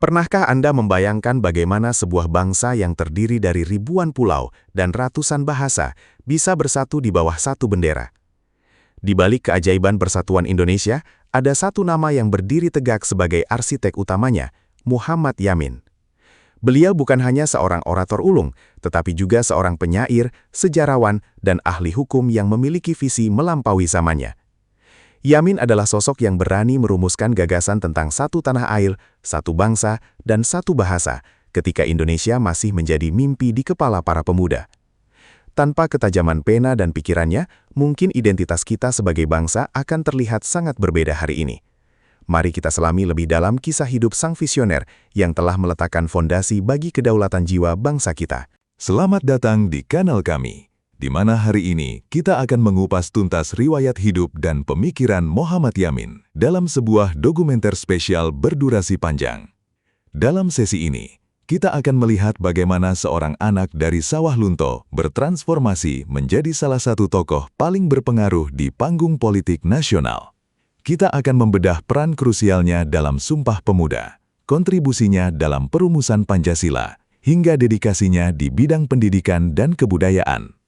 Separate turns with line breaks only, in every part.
Pernahkah Anda membayangkan bagaimana sebuah bangsa yang terdiri dari ribuan pulau dan ratusan bahasa bisa bersatu di bawah satu bendera? Di balik keajaiban persatuan Indonesia, ada satu nama yang berdiri tegak sebagai arsitek utamanya, Muhammad Yamin. Beliau bukan hanya seorang orator ulung, tetapi juga seorang penyair, sejarawan, dan ahli hukum yang memiliki visi melampaui zamannya. Yamin adalah sosok yang berani merumuskan gagasan tentang satu tanah air, satu bangsa, dan satu bahasa, ketika Indonesia masih menjadi mimpi di kepala para pemuda. Tanpa ketajaman pena dan pikirannya, mungkin identitas kita sebagai bangsa akan terlihat sangat berbeda hari ini. Mari kita selami lebih dalam kisah hidup sang visioner yang telah meletakkan fondasi bagi kedaulatan jiwa bangsa kita.
Selamat datang di kanal kami, di mana hari ini kita akan mengupas tuntas riwayat hidup dan pemikiran Muhammad Yamin dalam sebuah dokumenter spesial berdurasi panjang. Dalam sesi ini, kita akan melihat bagaimana seorang anak dari sawah lunto bertransformasi menjadi salah satu tokoh paling berpengaruh di panggung politik nasional. Kita akan membedah peran krusialnya dalam Sumpah Pemuda, kontribusinya dalam perumusan Pancasila, hingga dedikasinya di bidang pendidikan dan kebudayaan.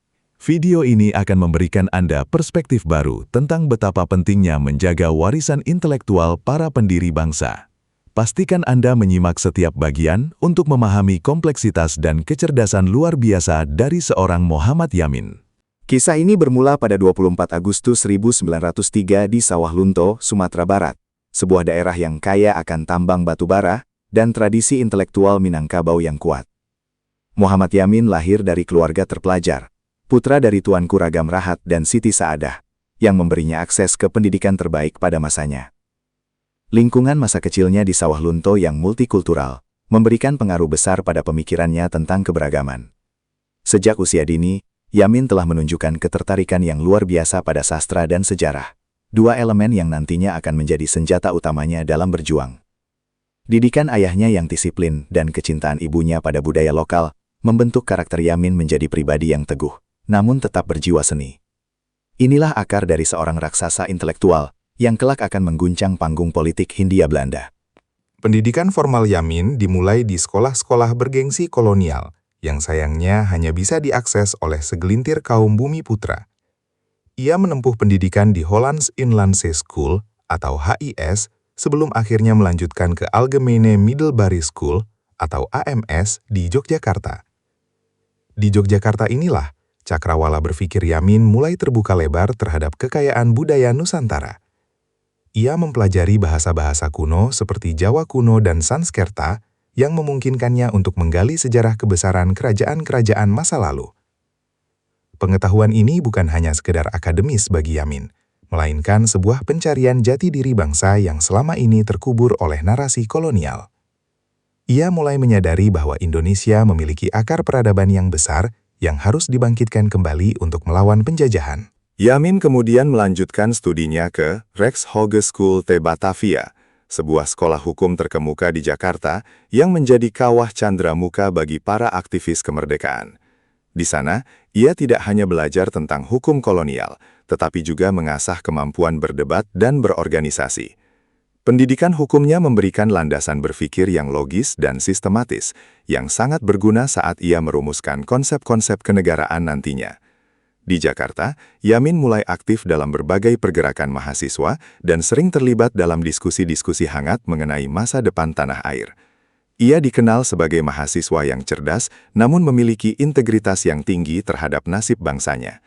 Video ini akan memberikan Anda perspektif baru tentang betapa pentingnya menjaga warisan intelektual para pendiri bangsa. Pastikan Anda menyimak setiap bagian untuk memahami kompleksitas dan kecerdasan luar biasa dari seorang Muhammad Yamin.
Kisah ini bermula pada 24 Agustus 1903 di Sawah Lunto, Sumatera Barat, sebuah daerah yang kaya akan tambang batu bara dan tradisi intelektual Minangkabau yang kuat. Muhammad Yamin lahir dari keluarga terpelajar, putra dari Tuanku Ragam Rahat dan Siti Saadah, yang memberinya akses ke pendidikan terbaik pada masanya. Lingkungan masa kecilnya di Sawah Lunto yang multikultural memberikan pengaruh besar pada pemikirannya tentang keberagaman. Sejak usia dini, Yamin telah menunjukkan ketertarikan yang luar biasa pada sastra dan sejarah, dua elemen yang nantinya akan menjadi senjata utamanya dalam berjuang. Didikan ayahnya yang disiplin dan kecintaan ibunya pada budaya lokal membentuk karakter Yamin menjadi pribadi yang teguh, namun tetap berjiwa seni. Inilah akar dari seorang raksasa intelektual yang kelak akan mengguncang panggung politik Hindia Belanda.
Pendidikan formal Yamin dimulai di sekolah-sekolah bergengsi kolonial, yang sayangnya hanya bisa diakses oleh segelintir kaum bumi putra. Ia menempuh pendidikan di Hollands Inlandse School atau HIS sebelum akhirnya melanjutkan ke Algemene Middelbare School atau AMS di Yogyakarta. Di Yogyakarta inilah cakrawala berpikir Yamin mulai terbuka lebar terhadap kekayaan budaya Nusantara. Ia mempelajari bahasa-bahasa kuno seperti Jawa kuno dan Sanskerta yang memungkinkannya untuk menggali sejarah kebesaran kerajaan-kerajaan masa lalu. Pengetahuan ini bukan hanya sekedar akademis bagi Yamin, melainkan sebuah pencarian jati diri bangsa yang selama ini terkubur oleh narasi kolonial. Ia mulai menyadari bahwa Indonesia memiliki akar peradaban yang besar yang harus dibangkitkan kembali untuk melawan penjajahan.
Yamin kemudian melanjutkan studinya ke Rijkshogeschool te Batavia, sebuah sekolah hukum terkemuka di Jakarta yang menjadi kawah candramuka bagi para aktivis kemerdekaan. Di sana, ia tidak hanya belajar tentang hukum kolonial, tetapi juga mengasah kemampuan berdebat dan berorganisasi. Pendidikan hukumnya memberikan landasan berpikir yang logis dan sistematis, yang sangat berguna saat ia merumuskan konsep-konsep kenegaraan nantinya. Di Jakarta, Yamin mulai aktif dalam berbagai pergerakan mahasiswa dan sering terlibat dalam diskusi-diskusi hangat mengenai masa depan tanah air. Ia dikenal sebagai mahasiswa yang cerdas, namun memiliki integritas yang tinggi terhadap nasib bangsanya.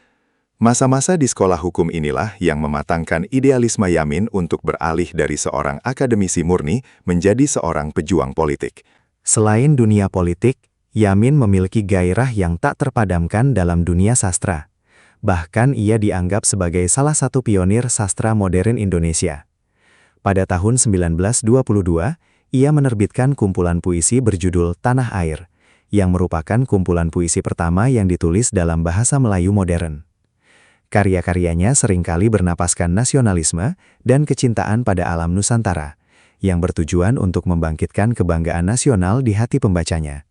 Masa-masa di sekolah hukum inilah yang mematangkan idealisme Yamin untuk beralih dari seorang akademisi murni menjadi seorang pejuang politik.
Selain dunia politik, Yamin memiliki gairah yang tak terpadamkan dalam dunia sastra. Bahkan ia dianggap sebagai salah satu pionir sastra modern Indonesia. Pada tahun 1922, ia menerbitkan kumpulan puisi berjudul Tanah Air, yang merupakan kumpulan puisi pertama yang ditulis dalam bahasa Melayu modern. Karya-karyanya seringkali bernapaskan nasionalisme dan kecintaan pada alam Nusantara, yang bertujuan untuk membangkitkan kebanggaan nasional di hati pembacanya.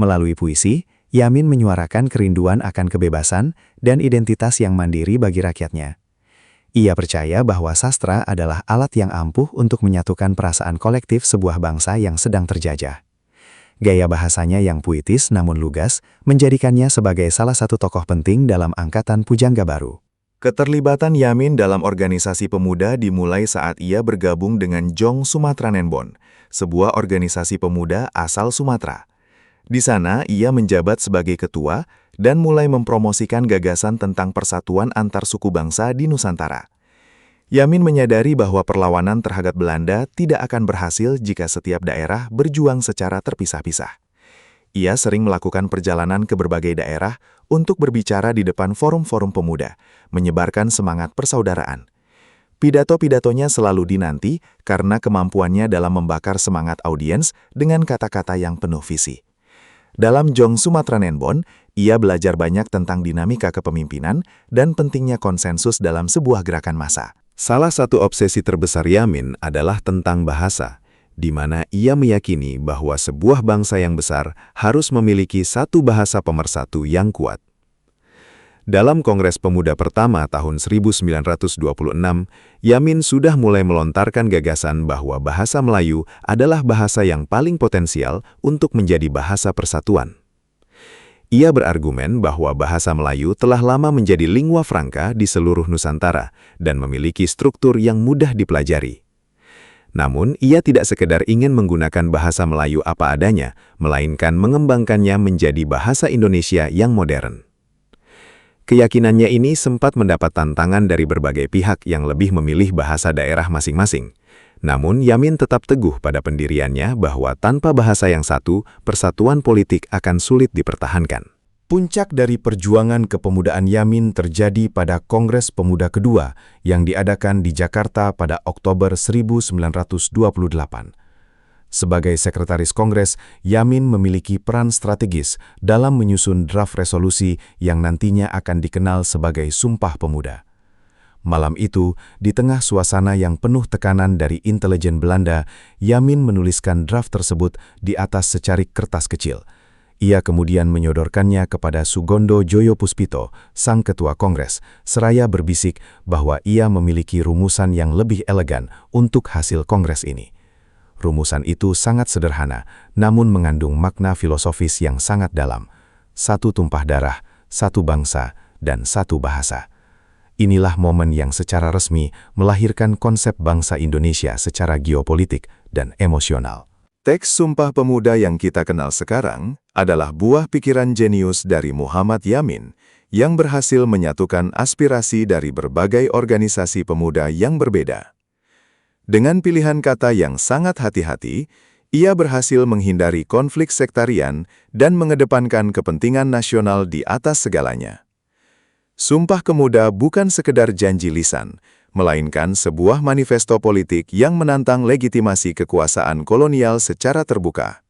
Melalui puisi, Yamin menyuarakan kerinduan akan kebebasan dan identitas yang mandiri bagi rakyatnya. Ia percaya bahwa sastra adalah alat yang ampuh untuk menyatukan perasaan kolektif sebuah bangsa yang sedang terjajah. Gaya bahasanya yang puitis namun lugas menjadikannya sebagai salah satu tokoh penting dalam angkatan pujangga baru.
Keterlibatan Yamin dalam organisasi pemuda dimulai saat ia bergabung dengan Jong Sumatranenbon, sebuah organisasi pemuda asal Sumatera. Di sana, ia menjabat sebagai ketua dan mulai mempromosikan gagasan tentang persatuan antar suku bangsa di Nusantara. Yamin menyadari bahwa perlawanan terhadap Belanda tidak akan berhasil jika setiap daerah berjuang secara terpisah-pisah. Ia sering melakukan perjalanan ke berbagai daerah untuk berbicara di depan forum-forum pemuda, menyebarkan semangat persaudaraan. Pidato-pidatonya selalu dinanti karena kemampuannya dalam membakar semangat audiens dengan kata-kata yang penuh visi. Dalam Jong Sumatranenbon, ia belajar banyak tentang dinamika kepemimpinan dan pentingnya konsensus dalam sebuah gerakan massa. Salah satu obsesi terbesar Yamin adalah tentang bahasa, di mana ia meyakini bahwa sebuah bangsa yang besar harus memiliki satu bahasa pemersatu yang kuat. Dalam Kongres Pemuda pertama tahun 1926, Yamin sudah mulai melontarkan gagasan bahwa bahasa Melayu adalah bahasa yang paling potensial untuk menjadi bahasa persatuan. Ia berargumen bahwa bahasa Melayu telah lama menjadi lingua franca di seluruh Nusantara dan memiliki struktur yang mudah dipelajari. Namun, ia tidak sekedar ingin menggunakan bahasa Melayu apa adanya, melainkan mengembangkannya menjadi bahasa Indonesia yang modern. Keyakinannya ini sempat mendapat tantangan dari berbagai pihak yang lebih memilih bahasa daerah masing-masing. Namun, Yamin tetap teguh pada pendiriannya bahwa tanpa bahasa yang satu, persatuan politik akan sulit dipertahankan. Puncak dari perjuangan kepemudaan Yamin terjadi pada Kongres Pemuda kedua yang diadakan di Jakarta pada Oktober 1928. Sebagai sekretaris Kongres, Yamin memiliki peran strategis dalam menyusun draft resolusi yang nantinya akan dikenal sebagai Sumpah Pemuda. Malam itu, di tengah suasana yang penuh tekanan dari intelijen Belanda, Yamin menuliskan draft tersebut di atas secarik kertas kecil. Ia kemudian menyodorkannya kepada Sugondo Joyopuspito, sang ketua Kongres, seraya berbisik bahwa ia memiliki rumusan yang lebih elegan untuk hasil Kongres ini. Rumusan itu sangat sederhana, namun mengandung makna filosofis yang sangat dalam. Satu tumpah darah, satu bangsa, dan satu bahasa. Inilah momen yang secara resmi melahirkan konsep bangsa Indonesia secara geopolitik dan emosional. Teks Sumpah Pemuda yang kita kenal sekarang adalah buah pikiran jenius dari Muhammad Yamin yang berhasil menyatukan aspirasi dari berbagai organisasi pemuda yang berbeda. Dengan pilihan kata yang sangat hati-hati, ia berhasil menghindari konflik sektarian dan mengedepankan kepentingan nasional di atas segalanya. Sumpah Pemuda bukan sekedar janji lisan, melainkan sebuah manifesto politik yang menantang legitimasi kekuasaan kolonial secara terbuka.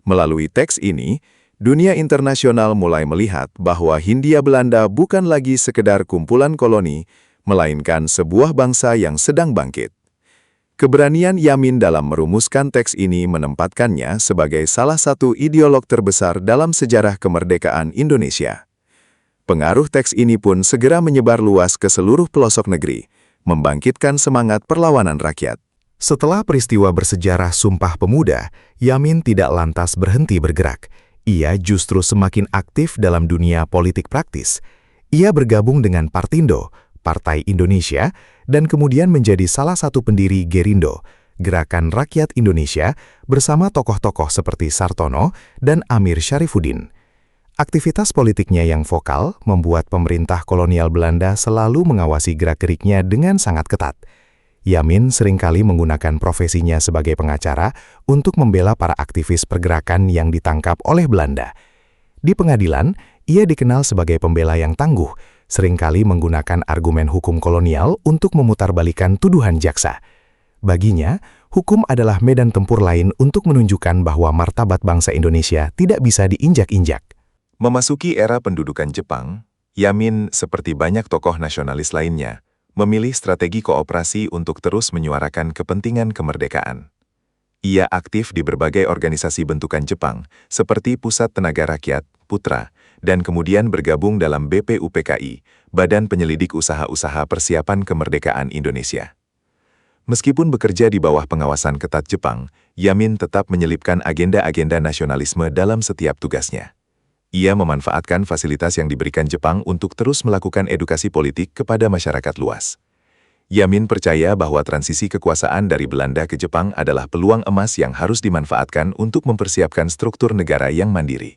Melalui teks ini, dunia internasional mulai melihat bahwa Hindia Belanda bukan lagi sekedar kumpulan koloni, melainkan sebuah bangsa yang sedang bangkit. Keberanian Yamin dalam merumuskan teks ini menempatkannya sebagai salah satu ideolog terbesar dalam sejarah kemerdekaan Indonesia. Pengaruh teks ini pun segera menyebar luas ke seluruh pelosok negeri, membangkitkan semangat perlawanan rakyat. Setelah peristiwa bersejarah Sumpah Pemuda, Yamin tidak lantas berhenti bergerak. Ia justru semakin aktif dalam dunia politik praktis. Ia bergabung dengan Partindo, Partai Indonesia, dan kemudian menjadi salah satu pendiri Gerindo, Gerakan Rakyat Indonesia, bersama tokoh-tokoh seperti Sartono dan Amir Syarifuddin. Aktivitas politiknya yang vokal membuat pemerintah kolonial Belanda selalu mengawasi gerak-geriknya dengan sangat ketat. Yamin seringkali menggunakan profesinya sebagai pengacara untuk membela para aktivis pergerakan yang ditangkap oleh Belanda. Di pengadilan, ia dikenal sebagai pembela yang tangguh, seringkali menggunakan argumen hukum kolonial untuk memutarbalikan tuduhan jaksa. Baginya, hukum adalah medan tempur lain untuk menunjukkan bahwa martabat bangsa Indonesia tidak bisa diinjak-injak. Memasuki era pendudukan Jepang, Yamin, seperti banyak tokoh nasionalis lainnya, memilih strategi kooperasi untuk terus menyuarakan kepentingan kemerdekaan. Ia aktif di berbagai organisasi bentukan Jepang, seperti Pusat Tenaga Rakyat, Putra, dan kemudian bergabung dalam BPUPKI, Badan Penyelidik Usaha-Usaha Persiapan Kemerdekaan Indonesia. Meskipun bekerja di bawah pengawasan ketat Jepang, Yamin tetap menyelipkan agenda-agenda nasionalisme dalam setiap tugasnya. Ia memanfaatkan fasilitas yang diberikan Jepang untuk terus melakukan edukasi politik kepada masyarakat luas. Yamin percaya bahwa transisi kekuasaan dari Belanda ke Jepang adalah peluang emas yang harus dimanfaatkan untuk mempersiapkan struktur negara yang mandiri.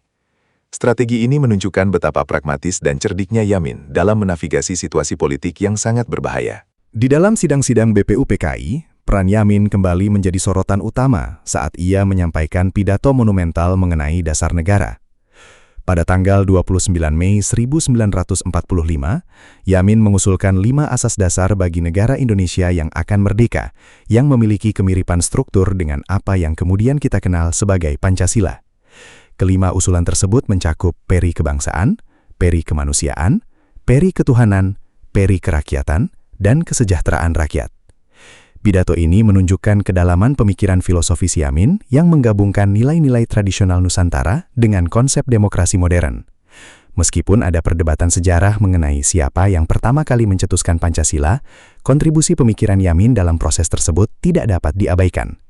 Strategi ini menunjukkan betapa pragmatis dan cerdiknya Yamin dalam menavigasi situasi politik yang sangat berbahaya.
Di dalam sidang-sidang BPUPKI, peran Yamin kembali menjadi sorotan utama saat ia menyampaikan pidato monumental mengenai dasar negara. Pada tanggal 29 Mei 1945, Yamin mengusulkan 5 asas dasar bagi negara Indonesia yang akan merdeka, yang memiliki kemiripan struktur dengan apa yang kemudian kita kenal sebagai Pancasila. Kelima usulan tersebut mencakup peri kebangsaan, peri kemanusiaan, peri ketuhanan, peri kerakyatan, dan kesejahteraan rakyat. Pidato ini menunjukkan kedalaman pemikiran filosofis Yamin yang menggabungkan nilai-nilai tradisional Nusantara dengan konsep demokrasi modern. Meskipun ada perdebatan sejarah mengenai siapa yang pertama kali mencetuskan Pancasila, kontribusi pemikiran Yamin dalam proses tersebut tidak dapat diabaikan.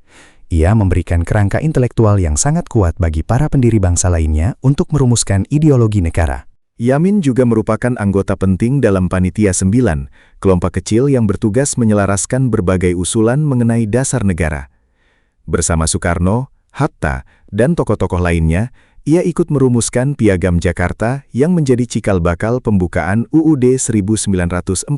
Ia memberikan kerangka intelektual yang sangat kuat bagi para pendiri bangsa lainnya untuk merumuskan ideologi negara.
Yamin juga merupakan anggota penting dalam Panitia 9, kelompok kecil yang bertugas menyelaraskan berbagai usulan mengenai dasar negara. Bersama Soekarno, Hatta, dan tokoh-tokoh lainnya, ia ikut merumuskan Piagam Jakarta yang menjadi cikal bakal pembukaan UUD 1945.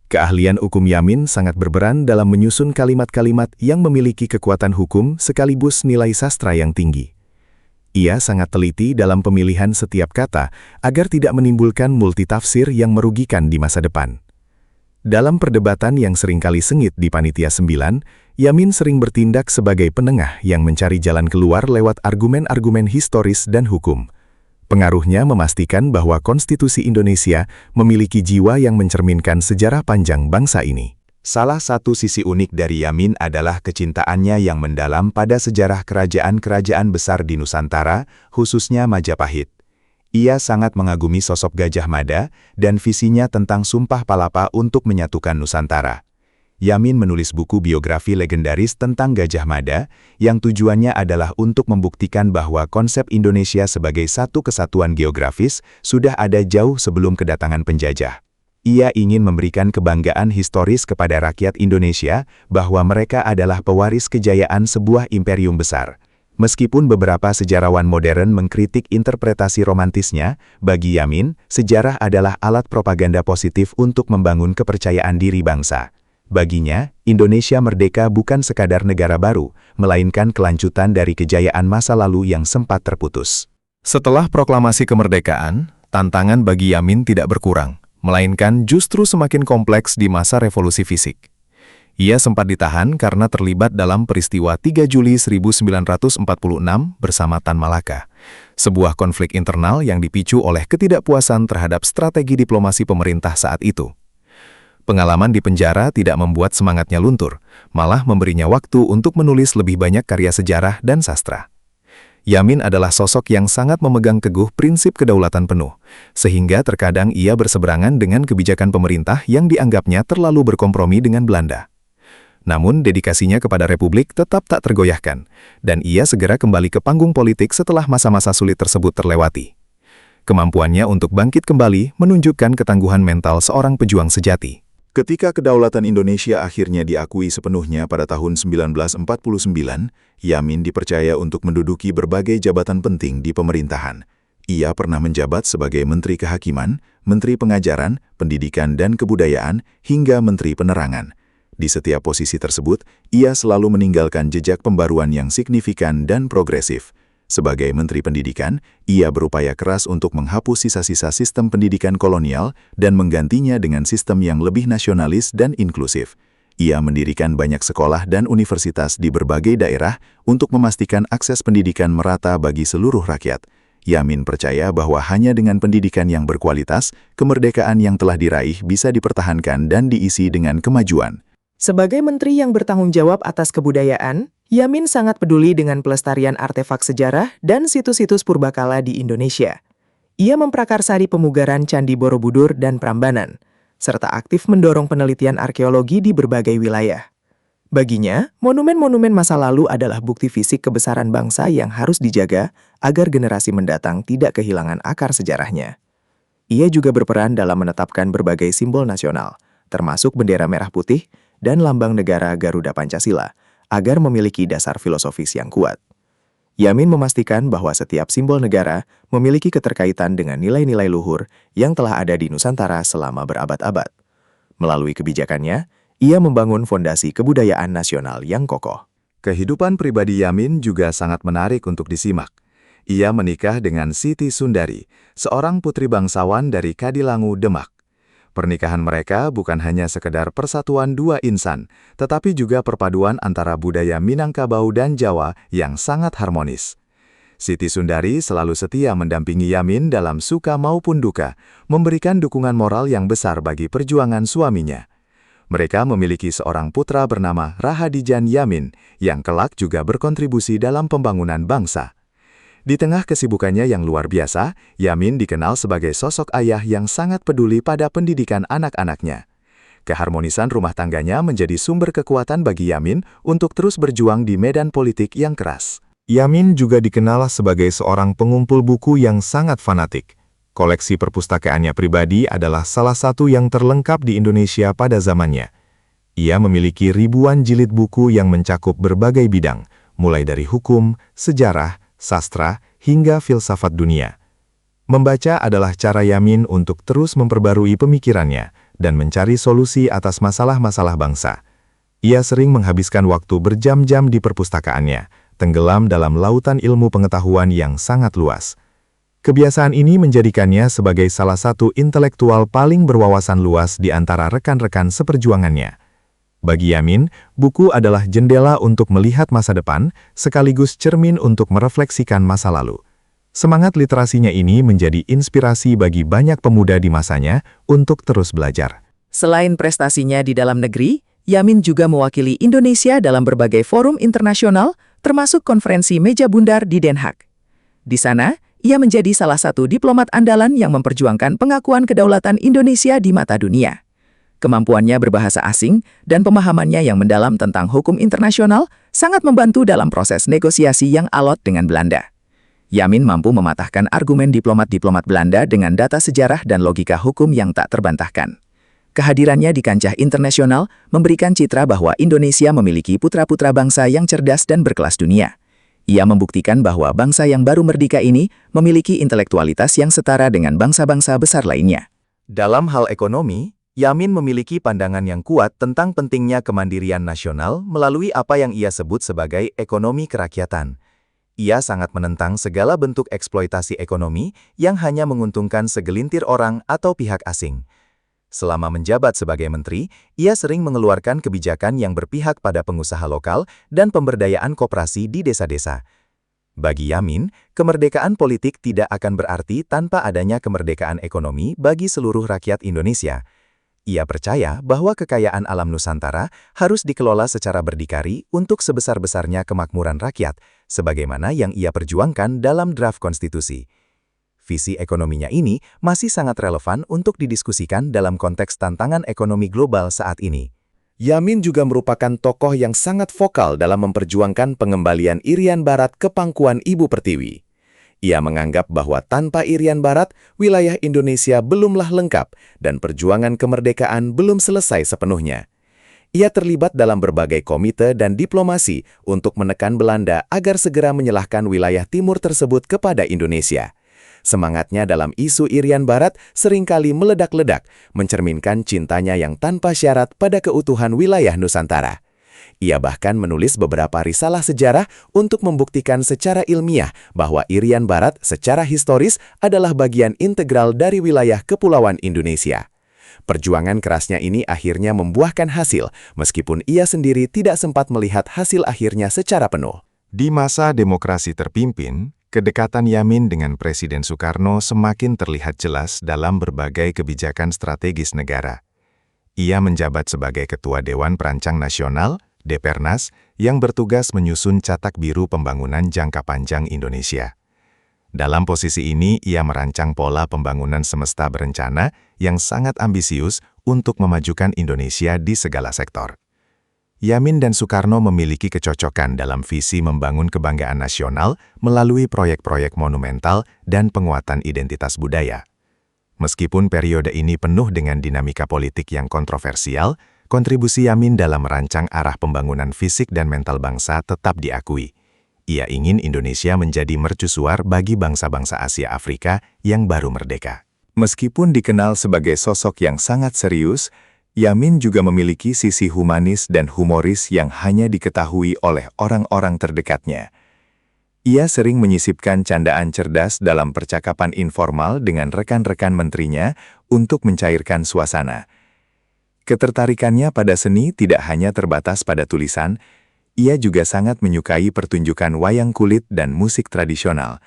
Keahlian hukum Yamin sangat berperan dalam menyusun kalimat-kalimat yang memiliki kekuatan hukum sekaligus nilai sastra yang tinggi. Ia sangat teliti dalam pemilihan setiap kata agar tidak menimbulkan multitafsir yang merugikan di masa depan. Dalam perdebatan yang seringkali sengit di Panitia 9, Yamin sering bertindak sebagai penengah yang mencari jalan keluar lewat argumen-argumen historis dan hukum. Pengaruhnya memastikan bahwa konstitusi Indonesia memiliki jiwa yang mencerminkan sejarah panjang bangsa ini.
Salah satu sisi unik dari Yamin adalah kecintaannya yang mendalam pada sejarah kerajaan-kerajaan besar di Nusantara, khususnya Majapahit. Ia sangat mengagumi sosok Gajah Mada dan visinya tentang Sumpah Palapa untuk menyatukan Nusantara. Yamin menulis buku biografi legendaris tentang Gajah Mada, yang tujuannya adalah untuk membuktikan bahwa konsep Indonesia sebagai satu kesatuan geografis sudah ada jauh sebelum kedatangan penjajah. Ia ingin memberikan kebanggaan historis kepada rakyat Indonesia bahwa mereka adalah pewaris kejayaan sebuah imperium besar. Meskipun beberapa sejarawan modern mengkritik interpretasi romantisnya, bagi Yamin, sejarah adalah alat propaganda positif untuk membangun kepercayaan diri bangsa. Baginya, Indonesia merdeka bukan sekadar negara baru, melainkan kelanjutan dari kejayaan masa lalu yang sempat terputus.
Setelah proklamasi kemerdekaan, tantangan bagi Yamin tidak berkurang, melainkan justru semakin kompleks di masa revolusi fisik. Ia sempat ditahan karena terlibat dalam peristiwa 3 Juli 1946 bersama Tan Malaka, sebuah konflik internal yang dipicu oleh ketidakpuasan terhadap strategi diplomasi pemerintah saat itu. Pengalaman di penjara tidak membuat semangatnya luntur, malah memberinya waktu untuk menulis lebih banyak karya sejarah dan sastra. Yamin adalah sosok yang sangat memegang teguh prinsip kedaulatan penuh, sehingga terkadang ia berseberangan dengan kebijakan pemerintah yang dianggapnya terlalu berkompromi dengan Belanda. Namun, dedikasinya kepada Republik tetap tak tergoyahkan, dan ia segera kembali ke panggung politik setelah masa-masa sulit tersebut terlewati. Kemampuannya untuk bangkit kembali menunjukkan ketangguhan mental seorang pejuang sejati.
Ketika kedaulatan Indonesia akhirnya diakui sepenuhnya pada tahun 1949, Yamin dipercaya untuk menduduki berbagai jabatan penting di pemerintahan. Ia pernah menjabat sebagai Menteri Kehakiman, Menteri Pengajaran, Pendidikan dan Kebudayaan, hingga Menteri Penerangan. Di setiap posisi tersebut, ia selalu meninggalkan jejak pembaruan yang signifikan dan progresif. Sebagai Menteri Pendidikan, ia berupaya keras untuk menghapus sisa-sisa sistem pendidikan kolonial dan menggantinya dengan sistem yang lebih nasionalis dan inklusif. Ia mendirikan banyak sekolah dan universitas di berbagai daerah untuk memastikan akses pendidikan merata bagi seluruh rakyat. Yamin percaya bahwa hanya dengan pendidikan yang berkualitas, kemerdekaan yang telah diraih bisa dipertahankan dan diisi dengan kemajuan.
Sebagai menteri yang bertanggung jawab atas kebudayaan, Yamin sangat peduli dengan pelestarian artefak sejarah dan situs-situs purbakala di Indonesia. Ia memprakarsari pemugaran Candi Borobudur dan Prambanan, serta aktif mendorong penelitian arkeologi di berbagai wilayah. Baginya, monumen-monumen masa lalu adalah bukti fisik kebesaran bangsa yang harus dijaga agar generasi mendatang tidak kehilangan akar sejarahnya. Ia juga berperan dalam menetapkan berbagai simbol nasional, termasuk bendera merah putih dan lambang negara Garuda Pancasila, agar memiliki dasar filosofis yang kuat. Yamin memastikan bahwa setiap simbol negara memiliki keterkaitan dengan nilai-nilai luhur yang telah ada di Nusantara selama berabad-abad. Melalui kebijakannya, ia membangun fondasi kebudayaan nasional yang kokoh.
Kehidupan pribadi Yamin juga sangat menarik untuk disimak. Ia menikah dengan Siti Sundari, seorang putri bangsawan dari Kadilangu, Demak. Pernikahan mereka bukan hanya sekedar persatuan dua insan, tetapi juga perpaduan antara budaya Minangkabau dan Jawa yang sangat harmonis. Siti Sundari selalu setia mendampingi Yamin dalam suka maupun duka, memberikan dukungan moral yang besar bagi perjuangan suaminya. Mereka memiliki seorang putra bernama Rahadijan Yamin, yang kelak juga berkontribusi dalam pembangunan bangsa. Di tengah kesibukannya yang luar biasa, Yamin dikenal sebagai sosok ayah yang sangat peduli pada pendidikan anak-anaknya. Keharmonisan rumah tangganya menjadi sumber kekuatan bagi Yamin untuk terus berjuang di medan politik yang keras.
Yamin juga dikenal sebagai seorang pengumpul buku yang sangat fanatik. Koleksi perpustakaannya pribadi adalah salah satu yang terlengkap di Indonesia pada zamannya. Ia memiliki ribuan jilid buku yang mencakup berbagai bidang, mulai dari hukum, sejarah, sastra, hingga filsafat dunia. Membaca adalah cara Yamin untuk terus memperbarui pemikirannya dan mencari solusi atas masalah-masalah bangsa. Ia sering menghabiskan waktu berjam-jam di perpustakaannya, tenggelam dalam lautan ilmu pengetahuan yang sangat luas. Kebiasaan ini menjadikannya sebagai salah satu intelektual paling berwawasan luas di antara rekan-rekan seperjuangannya. Bagi Yamin, buku adalah jendela untuk melihat masa depan, sekaligus cermin untuk merefleksikan masa lalu. Semangat literasinya ini menjadi inspirasi bagi banyak pemuda di masanya untuk terus belajar.
Selain prestasinya di dalam negeri, Yamin juga mewakili Indonesia dalam berbagai forum internasional, termasuk konferensi Meja Bundar di Den Haag. Di sana, ia menjadi salah satu diplomat andalan yang memperjuangkan pengakuan kedaulatan Indonesia di mata dunia. Kemampuannya berbahasa asing dan pemahamannya yang mendalam tentang hukum internasional sangat membantu dalam proses negosiasi yang alot dengan Belanda. Yamin mampu mematahkan argumen diplomat-diplomat Belanda dengan data sejarah dan logika hukum yang tak terbantahkan. Kehadirannya di kancah internasional memberikan citra bahwa Indonesia memiliki putra-putra bangsa yang cerdas dan berkelas dunia. Ia membuktikan bahwa bangsa yang baru merdeka ini memiliki intelektualitas yang setara dengan bangsa-bangsa besar lainnya.
Dalam hal ekonomi, Yamin memiliki pandangan yang kuat tentang pentingnya kemandirian nasional melalui apa yang ia sebut sebagai ekonomi kerakyatan. Ia sangat menentang segala bentuk eksploitasi ekonomi yang hanya menguntungkan segelintir orang atau pihak asing. Selama menjabat sebagai menteri, ia sering mengeluarkan kebijakan yang berpihak pada pengusaha lokal dan pemberdayaan koperasi di desa-desa. Bagi Yamin, kemerdekaan politik tidak akan berarti tanpa adanya kemerdekaan ekonomi bagi seluruh rakyat Indonesia. Ia percaya bahwa kekayaan alam Nusantara harus dikelola secara berdikari untuk sebesar-besarnya kemakmuran rakyat, sebagaimana yang ia perjuangkan dalam draft konstitusi. Visi ekonominya ini masih sangat relevan untuk didiskusikan dalam konteks tantangan ekonomi global saat ini.
Yamin juga merupakan tokoh yang sangat vokal dalam memperjuangkan pengembalian Irian Barat ke pangkuan Ibu Pertiwi. Ia menganggap bahwa tanpa Irian Barat, wilayah Indonesia belumlah lengkap dan perjuangan kemerdekaan belum selesai sepenuhnya. Ia terlibat dalam berbagai komite dan diplomasi untuk menekan Belanda agar segera menyerahkan wilayah timur tersebut kepada Indonesia. Semangatnya dalam isu Irian Barat seringkali meledak-ledak, mencerminkan cintanya yang tanpa syarat pada keutuhan wilayah Nusantara. Ia bahkan menulis beberapa risalah sejarah untuk membuktikan secara ilmiah bahwa Irian Barat secara historis adalah bagian integral dari wilayah Kepulauan Indonesia. Perjuangan kerasnya ini akhirnya membuahkan hasil, meskipun ia sendiri tidak sempat melihat hasil akhirnya secara penuh.
Di masa demokrasi terpimpin, kedekatan Yamin dengan Presiden Soekarno semakin terlihat jelas dalam berbagai kebijakan strategis negara. Ia menjabat sebagai Ketua Dewan Perancang Nasional
Depernas, yang bertugas menyusun Catak Biru Pembangunan Jangka Panjang Indonesia. Dalam posisi ini, ia merancang pola pembangunan semesta berencana yang sangat ambisius untuk memajukan Indonesia di segala sektor. Yamin dan Soekarno memiliki kecocokan dalam visi membangun kebanggaan nasional melalui proyek-proyek monumental dan penguatan identitas budaya. Meskipun periode ini penuh dengan dinamika politik yang kontroversial, kontribusi Yamin dalam merancang arah pembangunan fisik dan mental bangsa tetap diakui. Ia ingin Indonesia menjadi mercusuar bagi bangsa-bangsa Asia Afrika yang baru merdeka.
Meskipun dikenal sebagai sosok yang sangat serius, Yamin juga memiliki sisi humanis dan humoris yang hanya diketahui oleh orang-orang terdekatnya. Ia sering menyisipkan candaan cerdas dalam percakapan informal dengan rekan-rekan menterinya untuk mencairkan suasana. Ketertarikannya pada seni tidak hanya terbatas pada tulisan, ia juga sangat menyukai pertunjukan wayang kulit dan musik tradisional.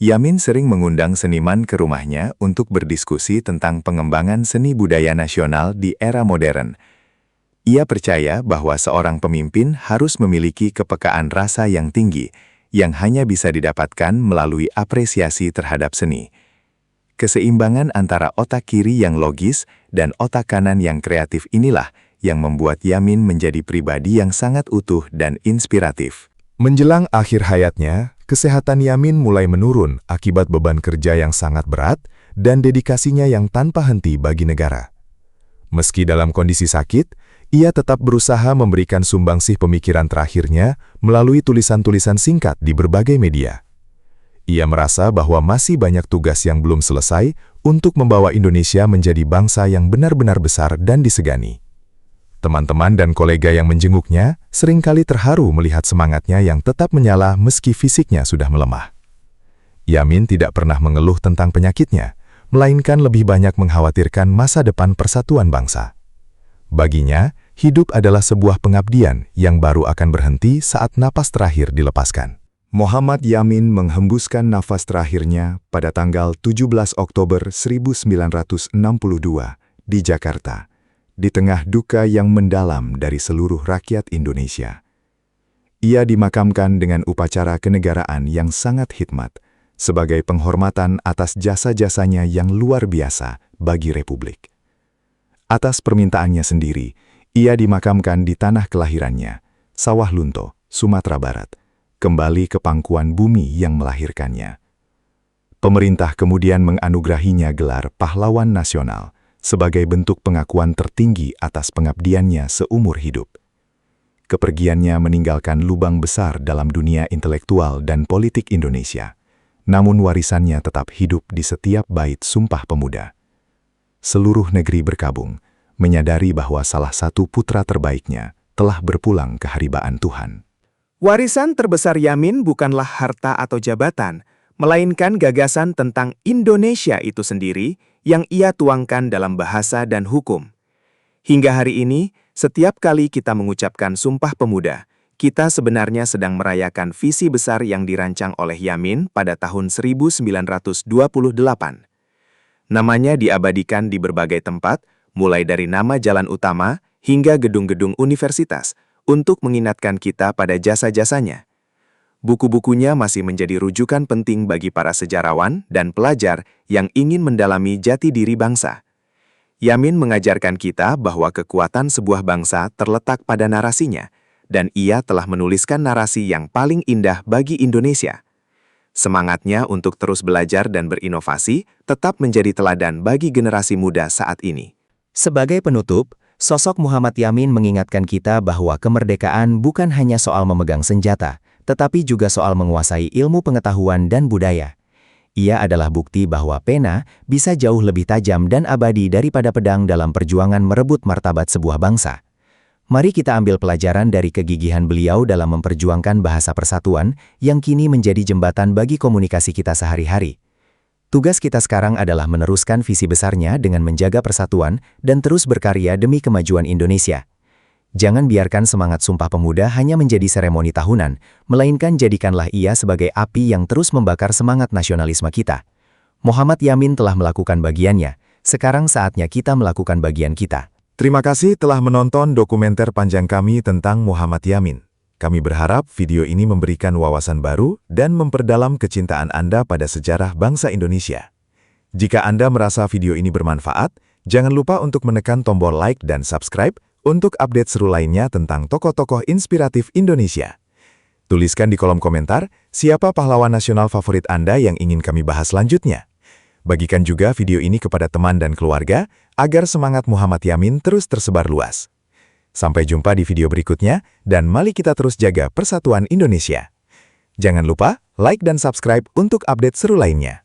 Yamin sering mengundang seniman ke rumahnya untuk berdiskusi tentang pengembangan seni budaya nasional di era modern. Ia percaya bahwa seorang pemimpin harus memiliki kepekaan rasa yang tinggi, yang hanya bisa didapatkan melalui apresiasi terhadap seni. Keseimbangan antara otak kiri yang logis dan otak kanan yang kreatif inilah yang membuat Yamin menjadi pribadi yang sangat utuh dan inspiratif.
Menjelang akhir hayatnya, kesehatan Yamin mulai menurun akibat beban kerja yang sangat berat dan dedikasinya yang tanpa henti bagi negara. Meski dalam kondisi sakit, ia tetap berusaha memberikan sumbangsih pemikiran terakhirnya melalui tulisan-tulisan singkat di berbagai media. Ia merasa bahwa masih banyak tugas yang belum selesai untuk membawa Indonesia menjadi bangsa yang benar-benar besar dan disegani. Teman-teman dan kolega yang menjenguknya seringkali terharu melihat semangatnya yang tetap menyala meski fisiknya sudah melemah. Yamin tidak pernah mengeluh tentang penyakitnya, melainkan lebih banyak mengkhawatirkan masa depan persatuan bangsa. Baginya, hidup adalah sebuah pengabdian yang baru akan berhenti saat napas terakhir dilepaskan.
Muhammad Yamin menghembuskan nafas terakhirnya pada tanggal 17 Oktober 1962 di Jakarta, di tengah duka yang mendalam dari seluruh rakyat Indonesia. Ia dimakamkan dengan upacara kenegaraan yang sangat khidmat, sebagai penghormatan atas jasa-jasanya yang luar biasa bagi Republik. Atas permintaannya sendiri, ia dimakamkan di tanah kelahirannya, Sawah Lunto, Sumatera Barat, kembali ke pangkuan bumi yang melahirkannya. Pemerintah kemudian menganugerahinya gelar Pahlawan Nasional, sebagai bentuk pengakuan tertinggi atas pengabdiannya seumur hidup. Kepergiannya meninggalkan lubang besar dalam dunia intelektual dan politik Indonesia, namun warisannya tetap hidup di setiap bait Sumpah Pemuda. Seluruh negeri berkabung, menyadari bahwa salah satu putra terbaiknya telah berpulang ke haribaan Tuhan.
Warisan terbesar Yamin bukanlah harta atau jabatan, melainkan gagasan tentang Indonesia itu sendiri yang ia tuangkan dalam bahasa dan hukum. Hingga hari ini, setiap kali kita mengucapkan Sumpah Pemuda, kita sebenarnya sedang merayakan visi besar yang dirancang oleh Yamin pada tahun 1928. Namanya diabadikan di berbagai tempat, mulai dari nama jalan utama hingga gedung-gedung universitas, untuk mengingatkan kita pada jasa-jasanya. Buku-bukunya masih menjadi rujukan penting bagi para sejarawan dan pelajar yang ingin mendalami jati diri bangsa. Yamin mengajarkan kita bahwa kekuatan sebuah bangsa terletak pada narasinya, dan ia telah menuliskan narasi yang paling indah bagi Indonesia. Semangatnya untuk terus belajar dan berinovasi tetap menjadi teladan bagi generasi muda saat ini.
Sebagai penutup, sosok Muhammad Yamin mengingatkan kita bahwa kemerdekaan bukan hanya soal memegang senjata, tetapi juga soal menguasai ilmu pengetahuan dan budaya. Ia adalah bukti bahwa pena bisa jauh lebih tajam dan abadi daripada pedang dalam perjuangan merebut martabat sebuah bangsa. Mari kita ambil pelajaran dari kegigihan beliau dalam memperjuangkan bahasa persatuan yang kini menjadi jembatan bagi komunikasi kita sehari-hari. Tugas kita sekarang adalah meneruskan visi besarnya dengan menjaga persatuan dan terus berkarya demi kemajuan Indonesia. Jangan biarkan semangat Sumpah Pemuda hanya menjadi seremoni tahunan, melainkan jadikanlah ia sebagai api yang terus membakar semangat nasionalisme kita. Muhammad Yamin telah melakukan bagiannya, sekarang saatnya kita melakukan bagian kita.
Terima kasih telah menonton dokumenter panjang kami tentang Muhammad Yamin. Kami berharap video ini memberikan wawasan baru dan memperdalam kecintaan Anda pada sejarah bangsa Indonesia. Jika Anda merasa video ini bermanfaat, jangan lupa untuk menekan tombol like dan subscribe untuk update seru lainnya tentang tokoh-tokoh inspiratif Indonesia. Tuliskan di kolom komentar siapa pahlawan nasional favorit Anda yang ingin kami bahas selanjutnya. Bagikan juga video ini kepada teman dan keluarga agar semangat Muhammad Yamin terus tersebar luas. Sampai jumpa di video berikutnya dan mari kita terus jaga persatuan Indonesia. Jangan lupa like dan subscribe untuk update seru lainnya.